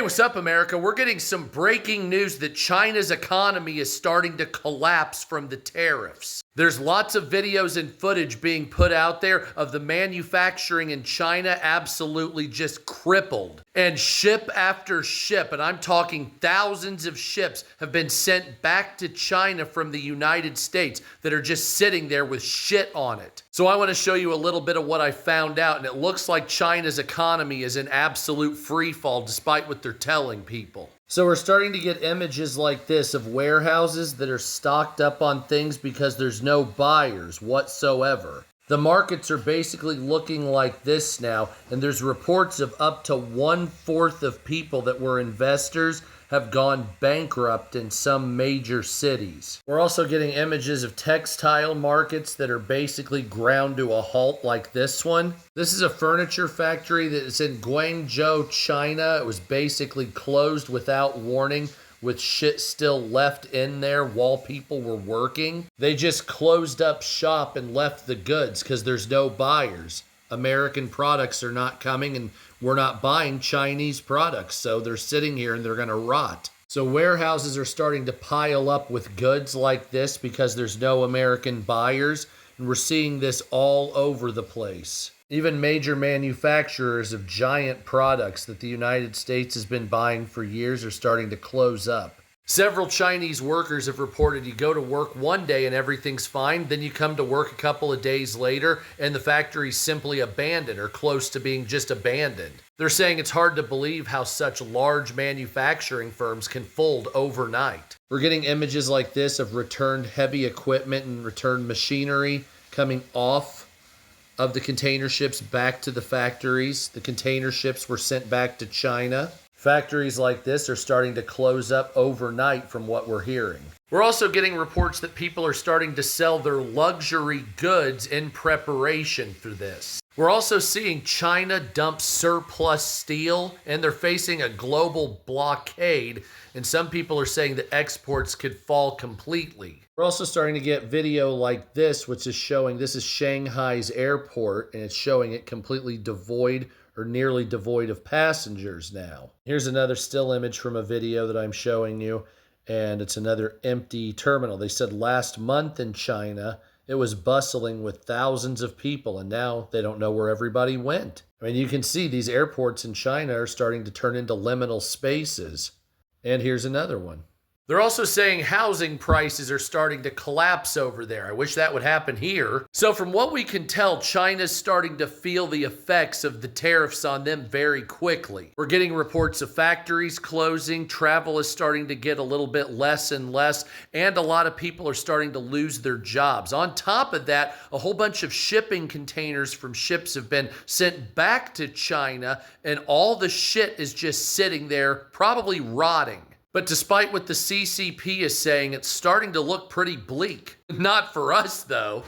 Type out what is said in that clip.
Hey, what's up, America? We're getting some breaking news that China's economy is starting to collapse from the tariffs. There's lots of videos and footage being put out there of the manufacturing in China absolutely just crippled. And ship after ship, and I'm talking thousands of ships, have been sent back to China from the United States that are just sitting there with shit on it. So I want to show you a little bit of what I found out, and it looks like China's economy is in absolute free fall despite what they're telling people. So we're starting to get images like this of warehouses that are stocked up on things because there's no buyers whatsoever. The markets are basically looking like this now, and there's reports of up to 1/4 of people that were investors have gone bankrupt in some major cities. We're also getting images of textile markets that are basically ground to a halt like this one. This is a furniture factory that is in Guangzhou, China. It was basically closed without warning, with shit still left in there while people were working. They just closed up shop and left the goods because there's no buyers. American products are not coming, and we're not buying Chinese products, so they're sitting here and they're going to rot. So warehouses are starting to pile up with goods like this because there's no American buyers, and we're seeing this all over the place. Even major manufacturers of giant products that the United States has been buying for years are starting to close up. Several Chinese workers have reported you go to work one day and everything's fine, then you come to work a couple of days later and the factory's simply abandoned or close to being just abandoned. They're saying it's hard to believe how such large manufacturing firms can fold overnight. We're getting images like this of returned heavy equipment and returned machinery coming off of the container ships back to the factories. The container ships were sent back to China. Factories like this are starting to close up overnight from what we're hearing. We're also getting reports that people are starting to sell their luxury goods in preparation for this. We're also seeing China dump surplus steel, and they're facing a global blockade, and some people are saying that exports could fall completely. We're also starting to get video like this, which is showing, this is Shanghai's airport, and it's showing it completely devoid or nearly devoid of passengers now. Here's another still image from a video that I'm showing you, and it's another empty terminal. They said last month in China, it was bustling with thousands of people, and now they don't know where everybody went. I mean, you can see these airports in China are starting to turn into liminal spaces. And here's another one. They're also saying housing prices are starting to collapse over there. I wish that would happen here. So from what we can tell, China's starting to feel the effects of the tariffs on them very quickly. We're getting reports of factories closing, travel is starting to get a little bit less and less, and a lot of people are starting to lose their jobs. On top of that, a whole bunch of shipping containers from ships have been sent back to China, and all the shit is just sitting there, probably rotting. But despite what the CCP is saying, it's starting to look pretty bleak. Not for us, though.